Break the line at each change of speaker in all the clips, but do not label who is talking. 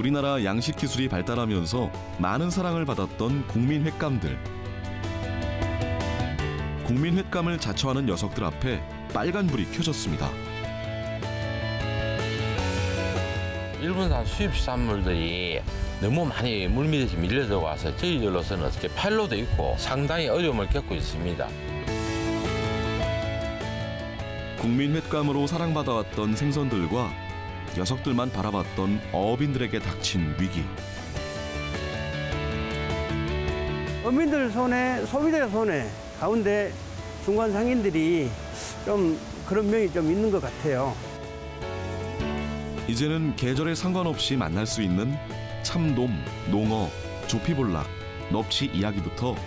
우리나라 양식 기술이 발달하면서 많은 사랑을 받았던 국민횟감들. 국민횟감을 자처하는 녀석들 앞에 빨간불이 켜졌습니다.
일본산 수입산물들이 너무 많이 물밑에서 밀려 들어와서 저희들로서는 어떻게 팔로도 있고 상당히 어려움을 겪고 있습니다.
국민횟감으로 사랑받아왔던 생선들과 녀석들만 바라봤던 어업인들에게 닥친 위기.
어민들 손에, 소비자 손에 가운데 중간 상인들이 좀 그런 면이 좀 있는 것 같아요.
이제는 계절에 상관없이 만날 수 있는 참돔, 농어, 조피볼락, 넙치 이야기부터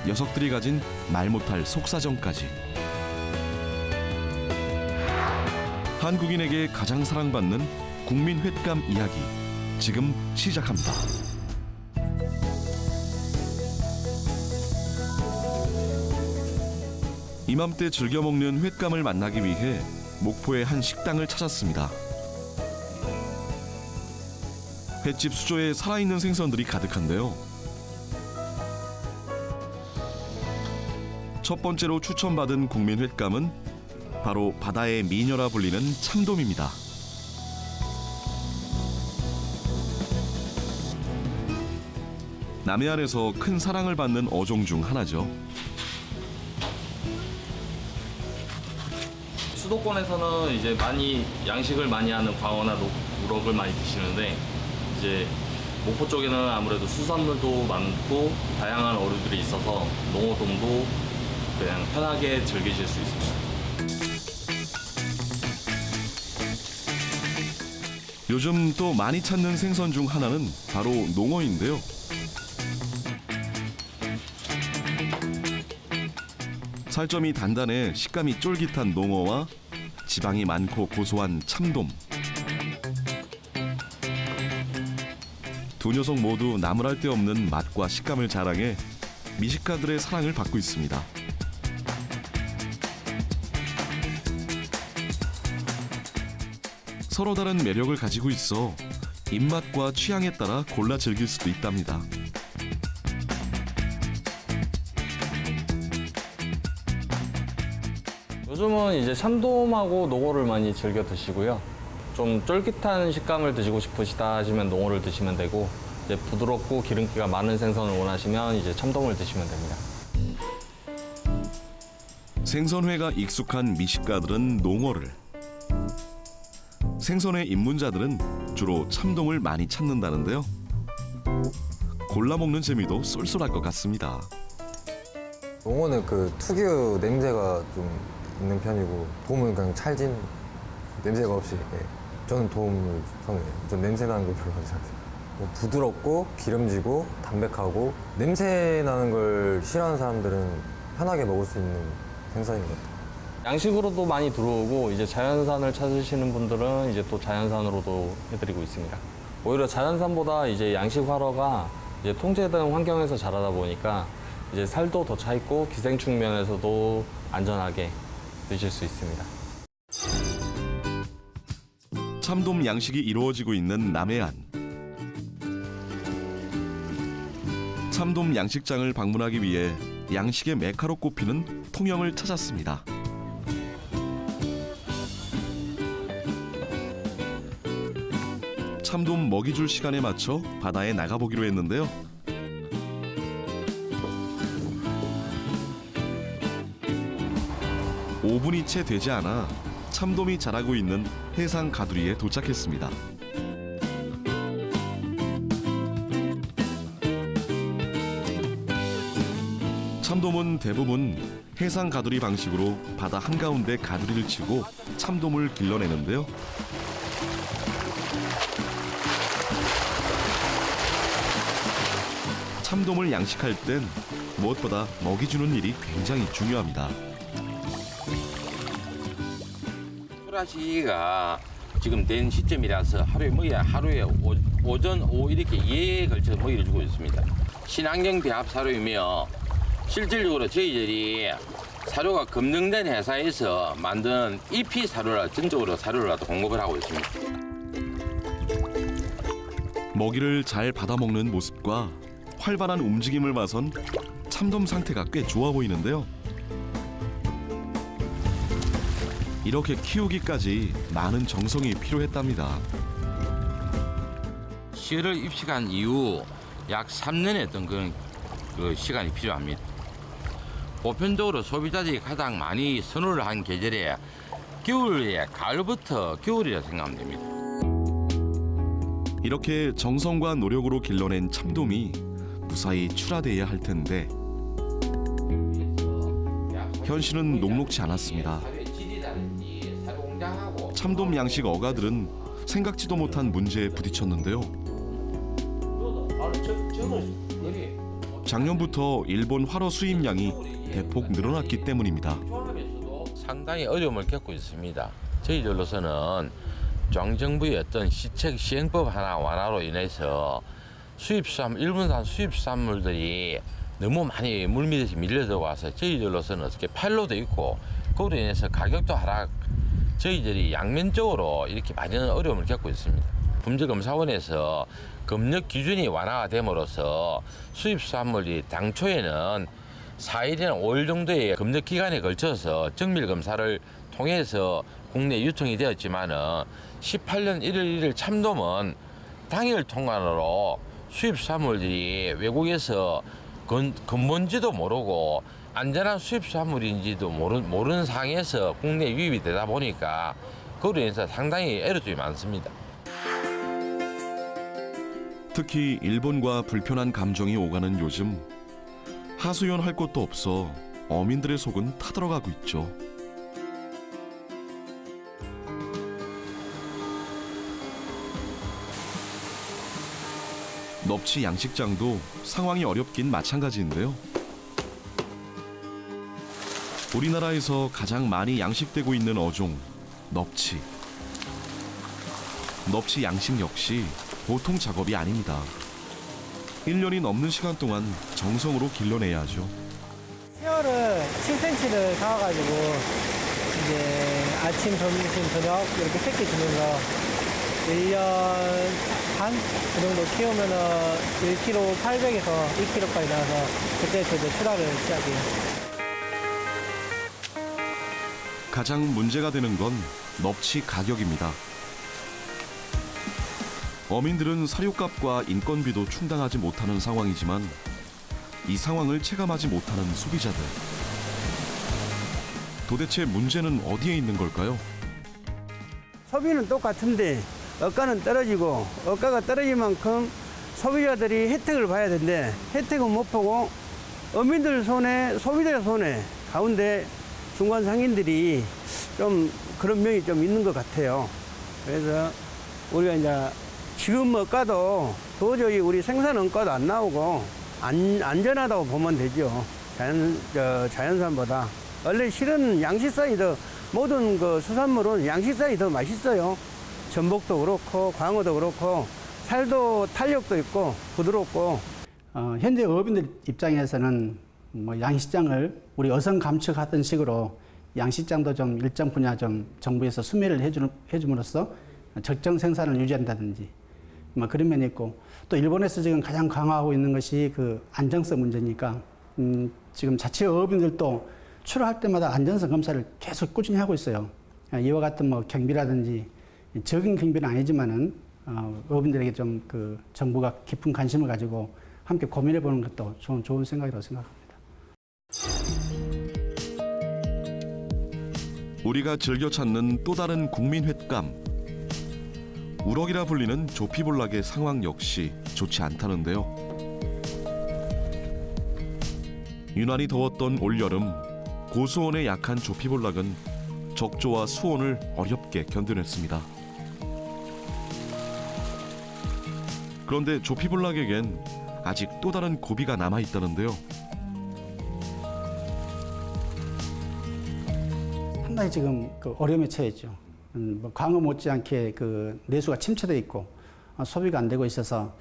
녀석들이 가진 말 못할 속사정까지. 한국인에게 가장 사랑받는 국민횟감 이야기, 지금 시작합니다. 이맘때 즐겨 먹는 횟감을 만나기 위해 목포의 한 식당을 찾았습니다. 횟집 수조에 살아있는 생선들이 가득한데요. 첫 번째로 추천받은 국민횟감은 바로 바다의 미녀라 불리는 참돔입니다. 남해안에서 큰 사랑을 받는 어종 중 하나죠.
수도권에서는 이제 많이 양식을 많이 하는 광어나 우럭을 많이 드시는데 이제 목포 쪽에는 아무래도 수산물도 많고 다양한 어류들이 있어서 농어돔도 그냥 편하게 즐기실 수 있습니다.
요즘 또 많이 찾는 생선 중 하나는 바로 농어인데요. 살점이 단단해 식감이 쫄깃한 농어와 지방이 많고 고소한 참돔. 두 녀석 모두 나무랄 데 없는 맛과 식감을 자랑해 미식가들의 사랑을 받고 있습니다. 서로 다른 매력을 가지고 있어 입맛과 취향에 따라 골라 즐길 수도 있답니다.
요즘은 이제 참돔하고 농어를 많이 즐겨 드시고요. 좀 쫄깃한 식감을 드시고 싶으시다 하시면 농어를 드시면 되고, 이제 부드럽고 기름기가 많은 생선을 원하시면 이제 참돔을 드시면 됩니다.
생선회가 익숙한 미식가들은 농어를, 생선회 입문자들은 주로 참돔을 많이 찾는다는데요. 골라 먹는 재미도 쏠쏠할 것 같습니다.
농어는 그 특유 냄새가 좀 있는 편이고, 돔은 그냥 찰진 냄새가 없이. 저는 돔을 선호해요. 전 냄새 나는 걸 별로 하지 않아요. 부드럽고 기름지고 담백하고 냄새 나는 걸 싫어하는 사람들은 편하게 먹을 수 있는 생선인 것 같아요.
양식으로도 많이 들어오고 이제 자연산을 찾으시는 분들은 이제 또 자연산으로도 해드리고 있습니다. 오히려 자연산보다 이제 양식화로가 이제 통제된 환경에서 자라다 보니까 이제 살도 더 차 있고 기생충 면에서도 안전하게 드실 수 있습니다.
참돔 양식이 이루어지고 있는 남해안. 참돔 양식장을 방문하기 위해 양식의 메카로 꼽히는 통영을 찾았습니다. 참돔 먹이 줄 시간에 맞춰 바다에 나가보기로 했는데요. (5분이) 채 되지 않아 참돔이 자라고 있는 해상 가두리에 도착했습니다. 참돔은 대부분 해상 가두리 방식으로 바다 한가운데 가두리를 치고 참돔을 길러내는데요. 참돔을 양식할 땐 무엇보다 먹이 주는 일이 굉장히 중요합니다.
소라시기가 지금 된 시점이라서 하루에 먹여야 하루에 오전, 오후 이렇게 2회에 걸쳐서 먹이를 주고 있습니다. 친환경 배합 사료이며 실질적으로 저희들이 사료가 검증된 회사에서 만든 EP 사료라 전적으로 사료를 공급을 하고 있습니다.
먹이를 잘 받아먹는 모습과 활발한 움직임을 봐선 참돔 상태가 꽤 좋아 보이는데요. 이렇게 키우기까지 많은 정성이 필요했답니다.
씨를 입식한 이후 약 3년의 어떤 그런 시간이 필요합니다. 보편적으로 소비자들이 가장 많이 선호를 한 계절이 겨울에 가을부터 겨울이라 생각하면 됩니다.
이렇게 정성과 노력으로 길러낸 참돔이 무사히 출하돼야 할 텐데 현실은 녹록지 않았습니다. 참돔 양식 어가들은 생각지도 못한 문제에 부딪혔는데요. 작년부터 일본 활어 수입량이 대폭 늘어났기 때문입니다.
상당히 어려움을 겪고 있습니다. 저희들로서는 중앙정부의 어떤 시책 시행법 하나 완화로 인해서 일본산 수입산물들이 너무 많이 물밑에서 밀려 와서 저희들로서는 어떻게 팔로도 있고 그로 인해서 가격도 하락, 저희들이 양면적으로 이렇게 많은 어려움을 겪고 있습니다. 품질검사원에서 검역 기준이 완화가 됨으로써 수입산물이 당초에는 4일이나 5일 정도의 검역 기간에 걸쳐서 정밀 검사를 통해서 국내 유통이 되었지만은 18년 1월 1일 참돔은 당일 통관으로 수입산물들이 외국에서 근본지도 모르고 안전한 수입산물인지도 모르는 상황에서 국내 유입이 되다 보니까 그로 인해서 상당히 어려움이 많습니다.
특히 일본과 불편한 감정이 오가는 요즘 하수연 할 곳도 없어 어민들의 속은 타들어가고 있죠. 넙치 양식장도 상황이 어렵긴 마찬가지인데요. 우리나라에서 가장 많이 양식되고 있는 어종, 넙치. 넙치 양식 역시 보통 작업이 아닙니다. 1년이 넘는 시간 동안 정성으로 길러내야 하죠.
새어를 7cm를 잡아가지고 이제 아침, 점심, 저녁 이렇게 새끼 주면서 1년 반 그 정도 키우면은 1kg 800에서 2kg까지 나와서 그때부터 이제 출하를 시작해요.
가장 문제가 되는 건 넙치 가격입니다. 어민들은 사료값과 인건비도 충당하지 못하는 상황이지만 이 상황을 체감하지 못하는 소비자들. 도대체 문제는 어디에 있는 걸까요?
소비는 똑같은데 억가는 떨어지고 억가가 떨어진 만큼 소비자들이 혜택을 봐야 되는데 혜택은 못 보고 어민들 손에 소비자 손에 가운데 중간 상인들이 좀 그런 면이 좀 있는 것 같아요. 그래서 우리가 이제 지금 억가도 도저히 우리 생산 원가도 안 나오고 안전하다고 보면 되죠. 자연산보다. 원래 실은 양식산이 더 모든 그 수산물은 양식산이 더 맛있어요. 전복도 그렇고 광어도 그렇고 살도 탄력도 있고 부드럽고.
현재 어민들 입장에서는 뭐 양식장을 우리 어선 감축하던 식으로 양식장도 좀 일정 분야 좀 정부에서 수매를 해줌으로써 적정 생산을 유지한다든지 뭐 그런 면이 있고, 또 일본에서 지금 가장 강화하고 있는 것이 그 안정성 문제니까 지금 자체 어업인들도 출하할 때마다 안전성 검사를 계속 꾸준히 하고 있어요. 이와 같은 뭐 경비라든지 적은 경비는 아니지만은 어업인들에게 좀 그 정부가 깊은 관심을 가지고 함께 고민해 보는 것도 좋은 생각이라고 생각합니다.
우리가 즐겨 찾는 또 다른 국민 횟감. 우럭이라 불리는 조피볼락의 상황 역시 좋지 않다는데요. 유난히 더웠던 올여름, 고수온에 약한 조피볼락은 적조와 수온을 어렵게 견뎌냈습니다. 그런데 조피볼락에겐 아직 또 다른 고비가 남아있다는데요.
상당히 지금 그 어려움에 처해있죠. 뭐 광어 못지않게 그 내수가 침체되어 있고 소비가 안 되고 있어서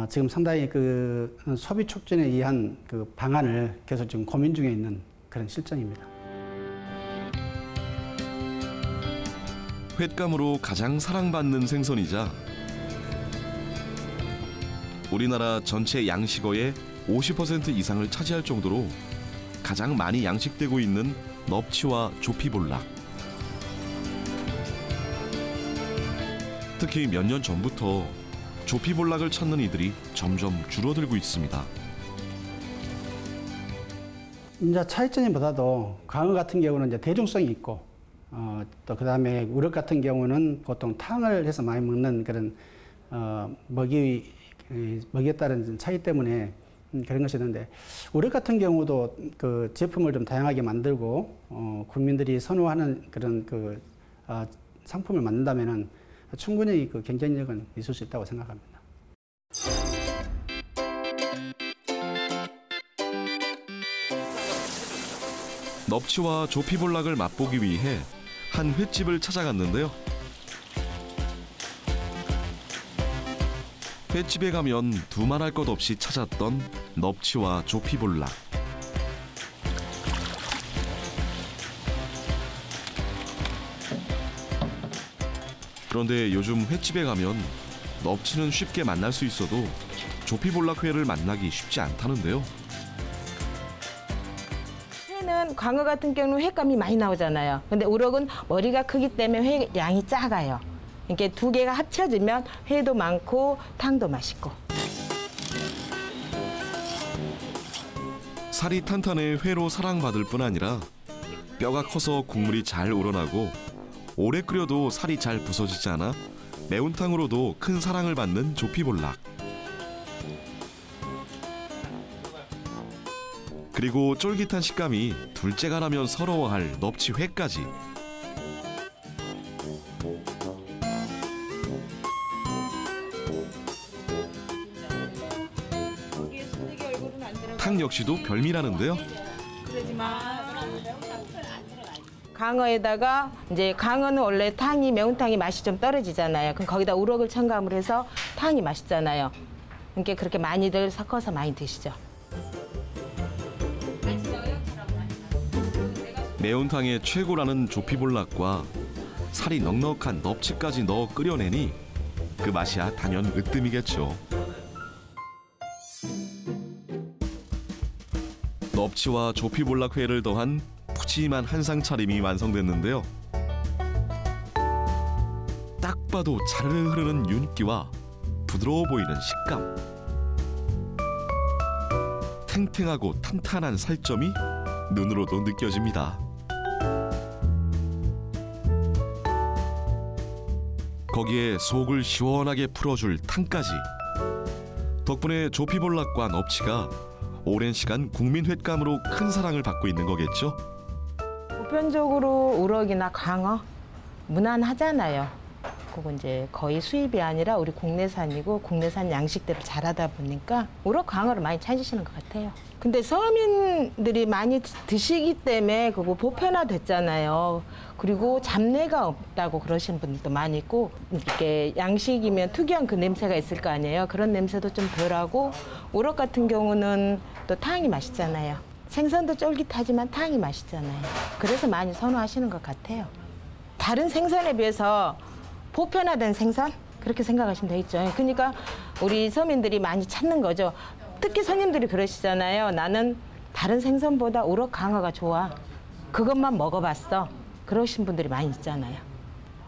지금 상당히 그 소비 촉진에 의한 그 방안을 계속 지금 고민 중에 있는 그런 실정입니다.
횟감으로 가장 사랑받는 생선이자 우리나라 전체 양식어의 50% 이상을 차지할 정도로 가장 많이 양식되고 있는 넙치와 조피볼락. 특히 몇 년 전부터 조피볼락을 찾는 이들이 점점 줄어들고 있습니다.
이제 차이점보다도 광어 같은 경우는 이제 대중성이 있고, 또 그다음에 우럭 같은 경우는 보통 탕을 해서 많이 먹는 그런 먹이에 따른 차이 때문에 그런 것이 있는데, 우럭 같은 경우도 그 제품을 좀 다양하게 만들고 국민들이 선호하는 그런 그 상품을 만든다면은 충분히 그 경쟁력은 있을 수 있다고 생각합니다.
넙치와 조피볼락을 맛보기 위해 한 횟집을 찾아갔는데요. 횟집에 가면 두말할 것 없이 찾았던 넙치와 조피볼락. 그런데 요즘 횟집에 가면 넙치는 쉽게 만날 수 있어도 조피볼락 회를 만나기 쉽지 않다는데요.
회는 광어 같은 경우는 횟감이 많이 나오잖아요. 근데 우럭은 머리가 크기 때문에 회 양이 작아요. 이렇게 두 개가 합쳐지면 회도 많고 탕도 맛있고.
살이 탄탄해 회로 사랑받을 뿐 아니라 뼈가 커서 국물이 잘 우러나고 오래 끓여도 살이 잘 부서지지 않아 매운탕으로도 큰 사랑을 받는 조피볼락. 그리고 쫄깃한 식감이 둘째가 라면 서러워할 넙치 회까지. 탕 역시도 별미라는데요.
광어에다가 이제 광어는 원래 탕이 매운탕이 맛이 좀 떨어지잖아요. 그럼 거기다 우럭을 첨가물 해서 탕이 맛있잖아요. 그러니까 그렇게 많이들 섞어서 많이 드시죠.
매운탕의 최고라는 조피볼락과 살이 넉넉한 넙치까지 넣어 끓여내니 그 맛이야 단연 으뜸이겠죠. 넙치와 조피볼락 회를 더한 푸짐한 한상 차림이 완성됐는데요. 딱 봐도 자르르 흐르는 윤기와 부드러워 보이는 식감, 탱탱하고 탄탄한 살점이 눈으로도 느껴집니다. 거기에 속을 시원하게 풀어줄 탕까지. 덕분에 조피볼락과 넙치가 오랜 시간 국민 횟감으로 큰 사랑을 받고 있는 거겠죠?
보편적으로 우럭이나 광어 무난하잖아요. 그건 이제 거의 수입이 아니라 우리 국내산이고 국내산 양식대로 자라다 보니까 우럭, 광어를 많이 찾으시는 것 같아요. 근데 서민들이 많이 드시기 때문에 그거 보편화됐잖아요. 그리고 잡내가 없다고 그러시는 분들도 많이 있고, 이렇게 양식이면 특유한 그 냄새가 있을 거 아니에요. 그런 냄새도 좀 덜하고, 우럭 같은 경우는 또 탕이 맛있잖아요. 생선도 쫄깃하지만 탕이 맛있잖아요. 그래서 많이 선호하시는 것 같아요. 다른 생선에 비해서 보편화된 생선? 그렇게 생각하시면 되겠죠. 그러니까 우리 서민들이 많이 찾는 거죠. 특히 손님들이 그러시잖아요. 나는 다른 생선보다 우럭, 광어가 좋아. 그것만 먹어봤어. 그러신 분들이 많이 있잖아요.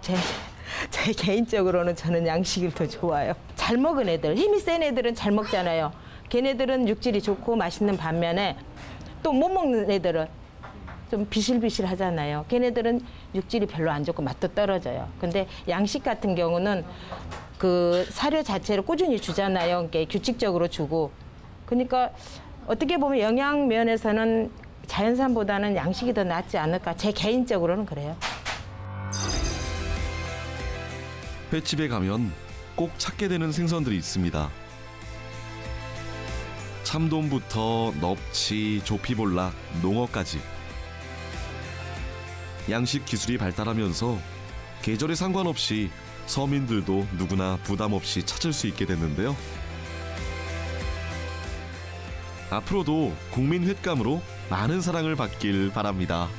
제 개인적으로는 저는 양식이 더 좋아요. 잘 먹은 애들, 힘이 센 애들은 잘 먹잖아요. 걔네들은 육질이 좋고 맛있는 반면에 또 못 먹는 애들은 좀 비실비실 하잖아요. 걔네들은 육질이 별로 안 좋고 맛도 떨어져요. 근데 양식 같은 경우는 그 사료 자체를 꾸준히 주잖아요. 그러니까 규칙적으로 주고. 그러니까 어떻게 보면 영양 면에서는 자연산보다는 양식이 더 낫지 않을까. 제 개인적으로는 그래요.
횟집에 가면 꼭 찾게 되는 생선들이 있습니다. 참돔부터 넙치, 조피볼락, 농어까지. 양식 기술이 발달하면서 계절에 상관없이 서민들도 누구나 부담 없이 찾을 수 있게 됐는데요. 앞으로도 국민 횟감으로 많은 사랑을 받길 바랍니다.